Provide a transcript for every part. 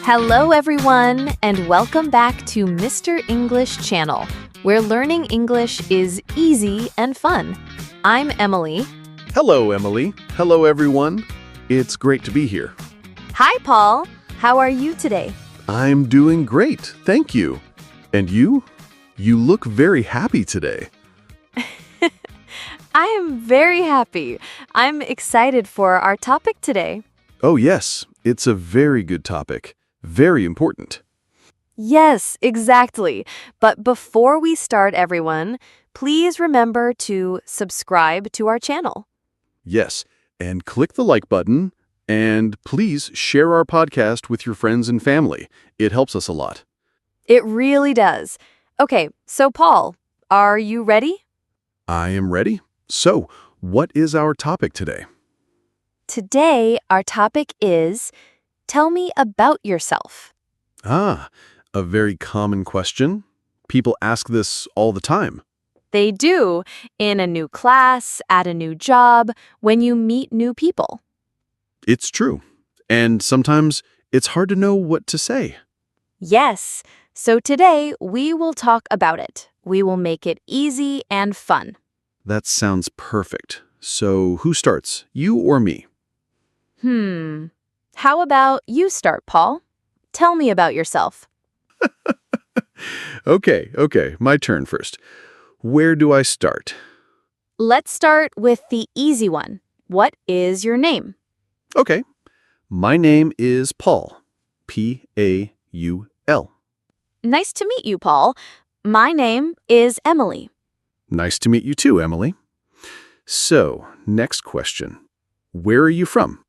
Hello, everyone, and welcome back to Mr. English Channel, where learning English is easy and fun. I'm Emily. Hello, Emily. Hello, everyone. It's great to be here. Hi, Paul. How are you today? I'm doing great, thank you. And you? You look very happy today. I am very happy. I'm excited for our topic today. Oh, yes. It's a very good topic. Very important. Yes, exactly. But before we start, everyone, please remember to subscribe to our channel. Yes. And click the like button. And please share our podcast with your friends and family. It helps us a lot. It really does. Okay, so Paul, are you ready? I am ready. So, what is our topic today? Today, our topic is, tell me about yourself. Ah, a very common question. People ask this all the time. They do, in a new class, at a new job, when you meet new people. It's true. And sometimes it's hard to know what to say. Yes, so today we will talk about it. We will make it easy and fun. That sounds perfect. So who starts, you or me? How about you start, Paul? Tell me about yourself. Okay, my turn first. Where do I start? Let's start with the easy one. What is your name? Okay, my name is Paul. P-A-U-L. Nice to meet you, Paul. My name is Emily. Nice to meet you too, Emily. So, next question. Where are you from?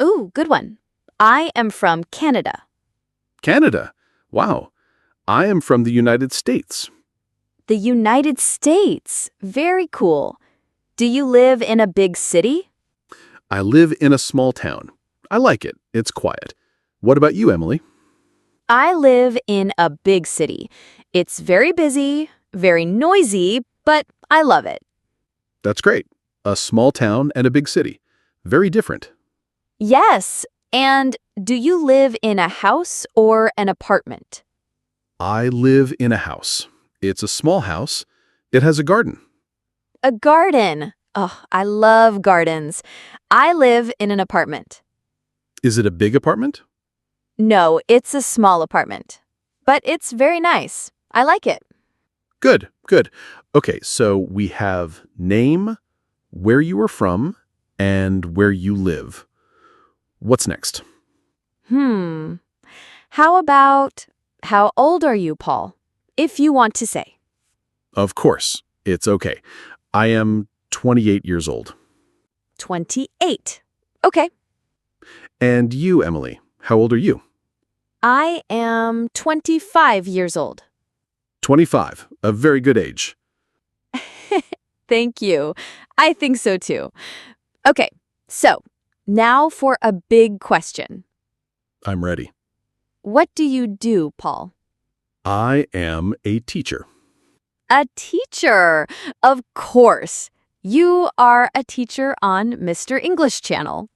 Ooh, good one. I am from Canada. Canada. Wow. I am from the United States. The United States. Very cool. Do you live in a big city? I live in a small town. I like it. It's quiet. What about you, Emily? I live in a big city. It's very busy, very noisy, but I love it. That's great. A small town and a big city. Very different. Yes. And do you live in a house or an apartment? I live in a house. It's a small house. It has a garden. A garden. Oh, I love gardens. I live in an apartment. Is it a big apartment? No, it's a small apartment. But it's very nice. I like it. Good. Okay, so we have name, where you are from, and where you live. What's next? How about, how old are you, Paul? If you want to say. Of course, it's okay. I am 28 years old. 28. Okay. And you, Emily, how old are you? I am 25 years old. 25, a very good age. Thank you. I think so too. Okay, so now for a big question. I'm ready. What do you do, Paul? I am a teacher. A teacher! Of course. You are a teacher on Mr. English Channel.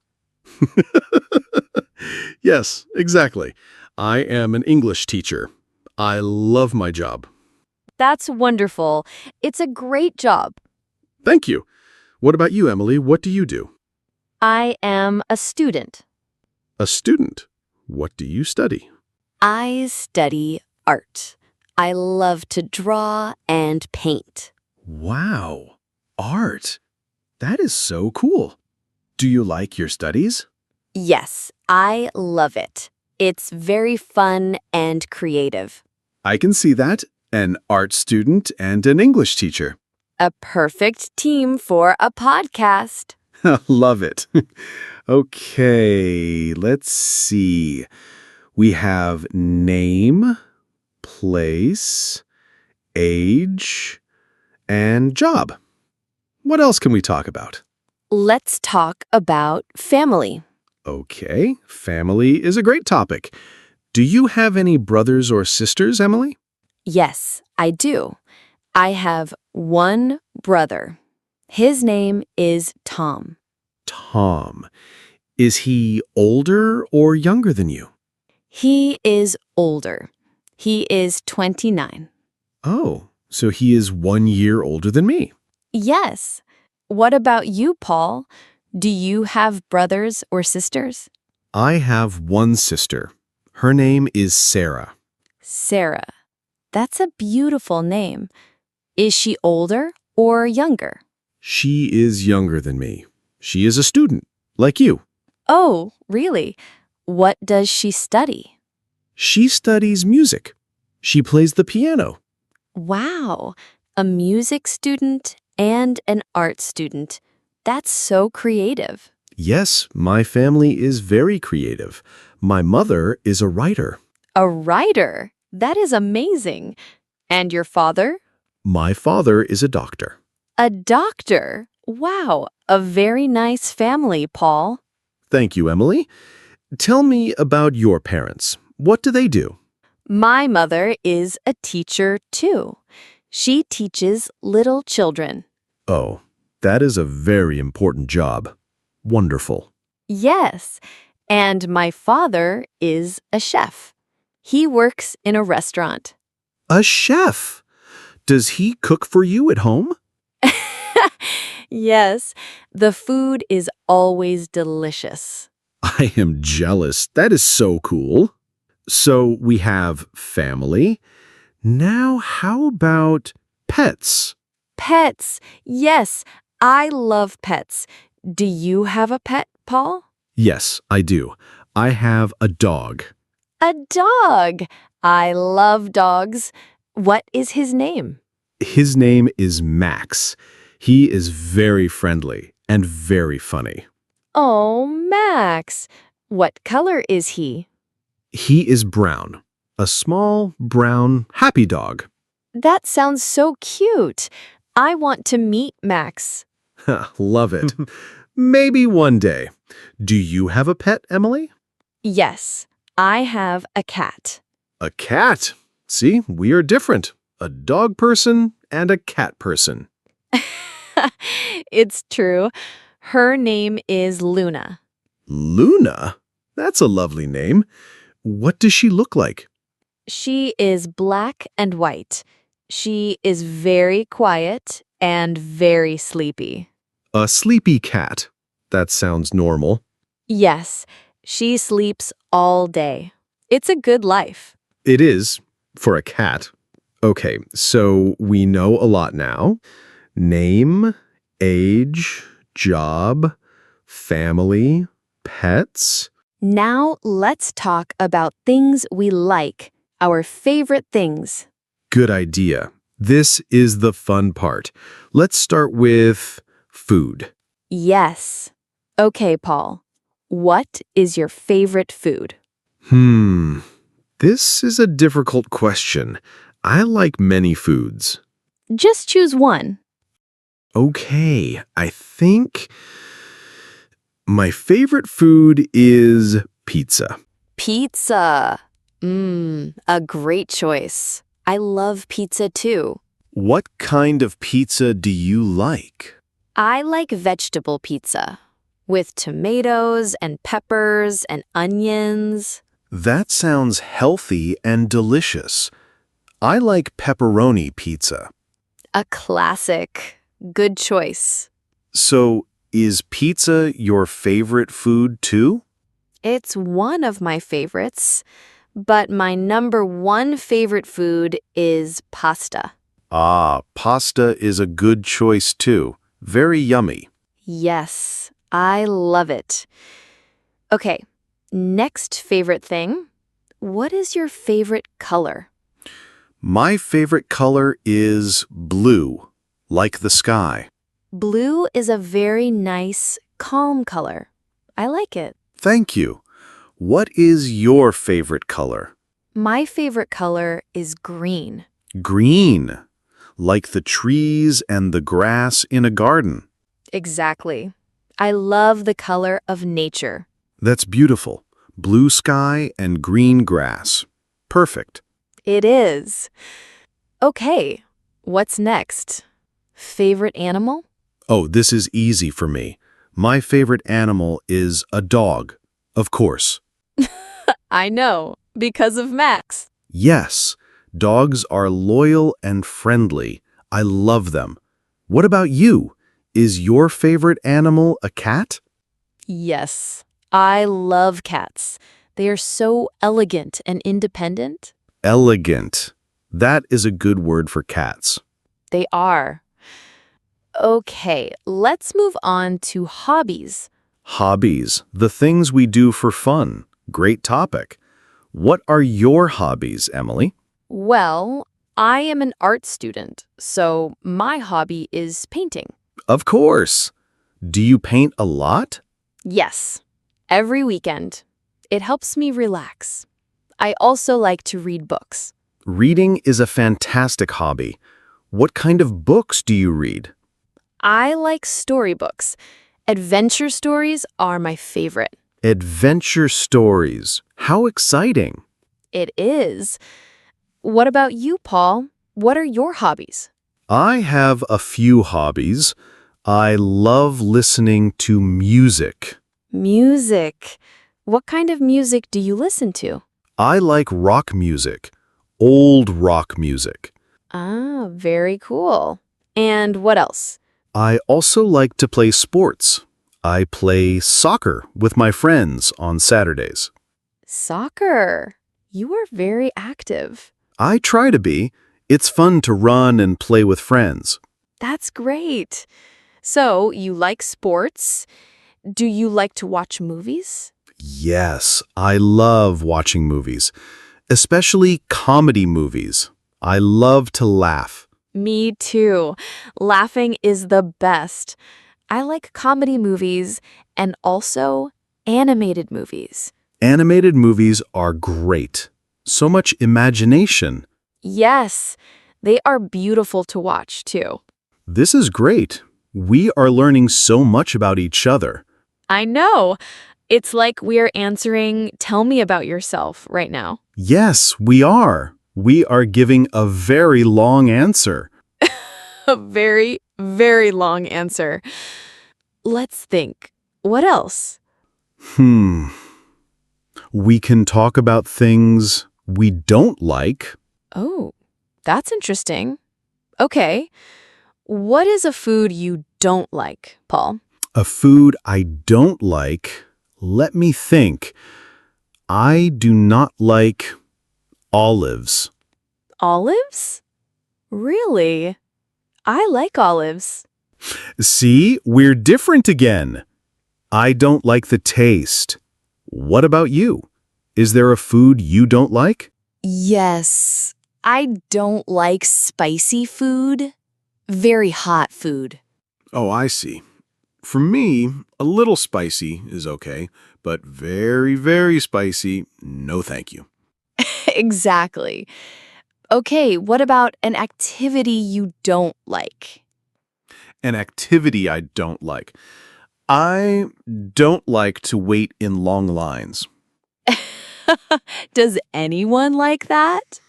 Yes, exactly. I am an English teacher. I love my job. That's wonderful. It's a great job. Thank you. What about you, Emily? What do you do? I am a student. A student. What do you study? I study art. I love to draw and paint. Wow. Art. That is so cool. Do you like your studies? Yes, I love it. It's very fun and creative. I can see that. An art student and an English teacher. A perfect team for a podcast. Love it. Okay, let's see. We have name, place, age, and job. What else can we talk about? Let's talk about family. Okay, family is a great topic. Do you have any brothers or sisters, Emily? Yes, I do. I have one brother. His name is Tom. Tom. Is he older or younger than you? He is older. He is 29. Oh, so he is 1 year older than me. Yes. What about you, Paul? Do you have brothers or sisters? I have one sister. Her name is Sarah. Sarah. That's a beautiful name. Is she older or younger? She is younger than me. She is a student, like you. Oh, really? What does she study? She studies music. She plays the piano. Wow, a music student and an art student. That's so creative. Yes, my family is very creative. My mother is a writer. A writer? That is amazing. And your father? My father is a doctor. A doctor. Wow, a very nice family, Paul. Thank you, Emily. Tell me about your parents. What do they do? My mother is a teacher, too. She teaches little children. Oh, that is a very important job. Wonderful. Yes, and my father is a chef. He works in a restaurant. A chef. Does he cook for you at home? Yes, the food is always delicious. I am jealous. That is so cool. So we have family. Now, how about pets? Pets. Yes, I love pets. Do you have a pet, Paul? Yes, I do. I have a dog. A dog. I love dogs. What is his name? His name is Max. He is very friendly and very funny. Oh, Max. What color is he? He is brown. A small, brown, happy dog. That sounds so cute. I want to meet Max. Love it. Maybe one day. Do you have a pet, Emily? Yes, I have a cat. A cat. See, we are different. A dog person and a cat person. It's true. Her name is Luna. Luna? That's a lovely name. What does she look like? She is black and white. She is very quiet and very sleepy. A sleepy cat. That sounds normal. Yes, she sleeps all day. It's a good life. It is, for a cat. Okay, so we know a lot now. Name, age, job, family, pets. Now let's talk about things we like, our favorite things. Good idea. This is the fun part. Let's start with food. Yes. Okay, Paul. What is your favorite food? This is a difficult question. I like many foods. Just choose one. Okay, I think my favorite food is pizza. Pizza. A great choice. I love pizza too. What kind of pizza do you like? I like vegetable pizza with tomatoes and peppers and onions. That sounds healthy and delicious. I like pepperoni pizza. A classic. Good choice. So, is pizza your favorite food too? It's one of my favorites, but my number one favorite food is pasta. Ah, pasta is a good choice too. Very yummy. Yes, I love it. Okay, next favorite thing. What is your favorite color? My favorite color is blue, like the sky. Blue is a very nice, calm color. I like it. Thank you. What is your favorite color? My favorite color is green. Green, like the trees and the grass in a garden. Exactly. I love the color of nature. That's beautiful. Blue sky and green grass. Perfect. It is. Okay, what's next? Favorite animal? Oh, this is easy for me. My favorite animal is a dog, of course. I know. Because of Max. Yes, dogs are loyal and friendly. I love them. What about you? Is your favorite animal a cat? Yes, I love cats. They are so elegant and independent. Elegant. That is a good word for cats. They are. Okay, let's move on to hobbies. Hobbies, the things we do for fun. Great topic. What are your hobbies, Emily? Well, I am an art student, so my hobby is painting. Of course. Do you paint a lot? Yes, every weekend. It helps me relax. I also like to read books. Reading is a fantastic hobby. What kind of books do you read? I like storybooks. Adventure stories are my favorite. Adventure stories. How exciting. It is. What about you, Paul? What are your hobbies? I have a few hobbies. I love listening to music. Music. What kind of music do you listen to? I like rock music, old rock music. Ah, very cool. And what else? I also like to play sports. I play soccer with my friends on Saturdays. Soccer. You are very active. I try to be. It's fun to run and play with friends. That's great. So, you like sports. Do you like to watch movies? Yes, I love watching movies, especially comedy movies. I love to laugh. Me too. Laughing is the best. I like comedy movies and also animated movies. Animated movies are great. So much imagination. Yes, they are beautiful to watch too. This is great. We are learning so much about each other. I know. It's like we're answering, tell me about yourself right now. Yes, we are. We are giving a very long answer. A very, very long answer. Let's think. What else? We can talk about things we don't like. Oh, that's interesting. Okay. What is a food you don't like, Paul? A food I don't like. Let me think. I do not like olives. Olives? Really? I like olives. See, we're different again. I don't like the taste. What about you? Is there a food you don't like? Yes. I don't like spicy food. Very hot food. Oh, I see. For me, a little spicy is okay, but very, very spicy, no thank you. Exactly. Okay, what about an activity you don't like? An activity I don't like. I don't like to wait in long lines. Does anyone like that?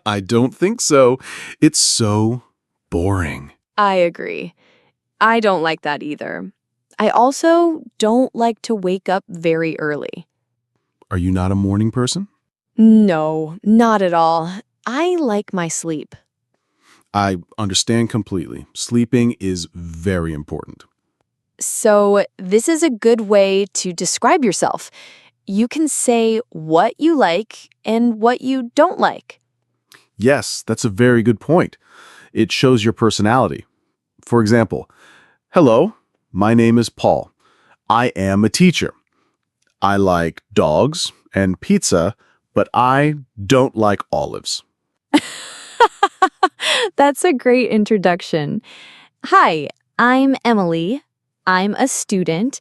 I don't think so. It's so boring. I agree. I don't like that either. I also don't like to wake up very early. Are you not a morning person? No, not at all. I like my sleep. I understand completely. Sleeping is very important. So, this is a good way to describe yourself. You can say what you like and what you don't like. Yes, that's a very good point. It shows your personality. For example, hello, my name is Paul. I am a teacher. I like dogs and pizza, but I don't like olives. That's a great introduction. Hi, I'm Emily. I'm a student.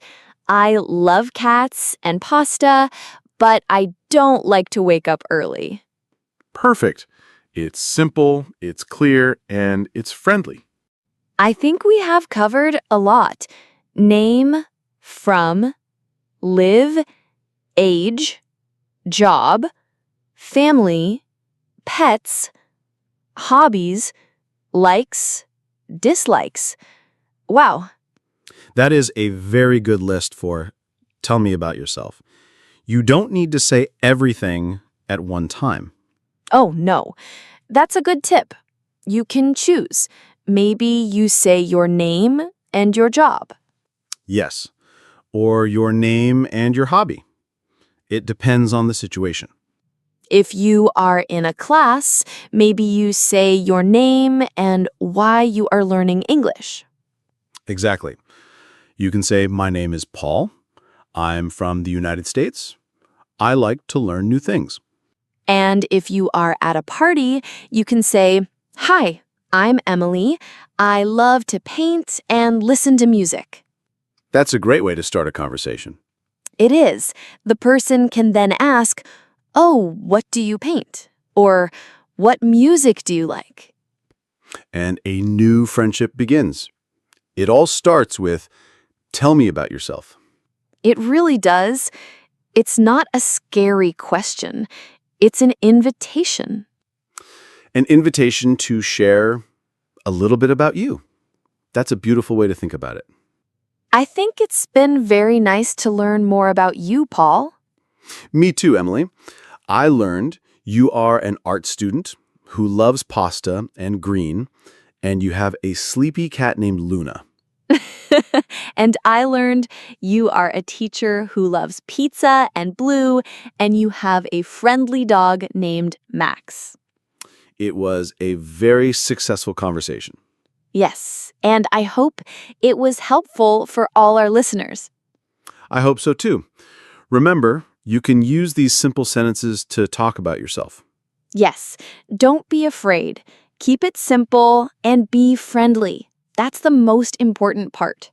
I love cats and pasta, but I don't like to wake up early. Perfect. It's simple, it's clear, and it's friendly. I think we have covered a lot. Name, from, live, age, job, family, pets, hobbies, likes, dislikes. Wow. That is a very good list for tell me about yourself. You don't need to say everything at one time. Oh, no. That's a good tip. You can choose. Maybe you say your name and your job. Yes. Or your name and your hobby. It depends on the situation. If you are in a class, maybe you say your name and why you are learning English. Exactly. You can say, my name is Paul. I'm from the United States. I like to learn new things. And if you are at a party, you can say, hi, I'm Emily. I love to paint and listen to music. That's a great way to start a conversation. It is. The person can then ask, oh, what do you paint? Or what music do you like? And a new friendship begins. It all starts with, tell me about yourself. It really does. It's not a scary question. It's an invitation. An invitation to share a little bit about you. That's a beautiful way to think about it. I think it's been very nice to learn more about you, Paul. Me too, Emily. I learned you are an art student who loves pasta and green, and you have a sleepy cat named Luna. And I learned you are a teacher who loves pizza and blue, and you have a friendly dog named Max. It was a very successful conversation. Yes, and I hope it was helpful for all our listeners. I hope so too. Remember, you can use these simple sentences to talk about yourself. Yes, don't be afraid. Keep it simple and be friendly. That's the most important part.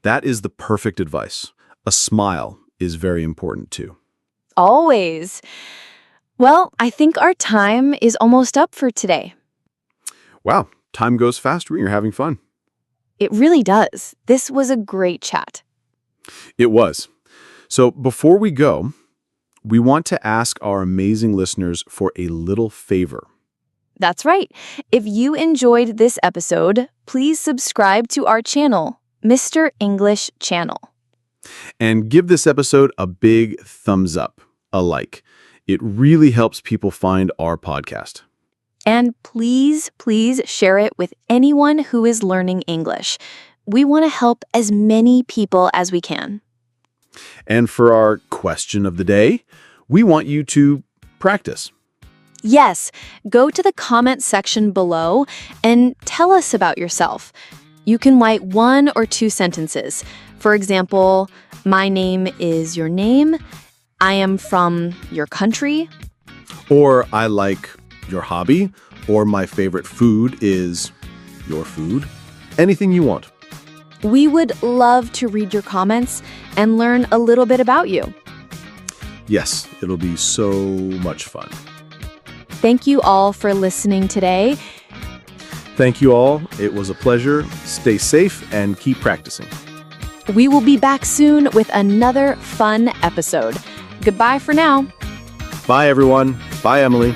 That is the perfect advice. A smile is very important too. Always. Well, I think our time is almost up for today. Wow, time goes fast when you're having fun. It really does. This was a great chat. It was. So before we go, we want to ask our amazing listeners for a little favor. That's right. If you enjoyed this episode, please subscribe to our channel, Mr. English Channel. And give this episode a big thumbs up, a like. It really helps people find our podcast. And please, please share it with anyone who is learning English. We want to help as many people as we can. And for our question of the day, we want you to practice. Yes, go to the comment section below and tell us about yourself. You can write 1 or 2 sentences. For example, my name is your name. I am from your country. Or I like your hobby. Or my favorite food is your food. Anything you want. We would love to read your comments and learn a little bit about you. Yes, it'll be so much fun. Thank you all for listening today. Thank you all. It was a pleasure. Stay safe and keep practicing. We will be back soon with another fun episode. Goodbye for now. Bye, everyone. Bye, Emily.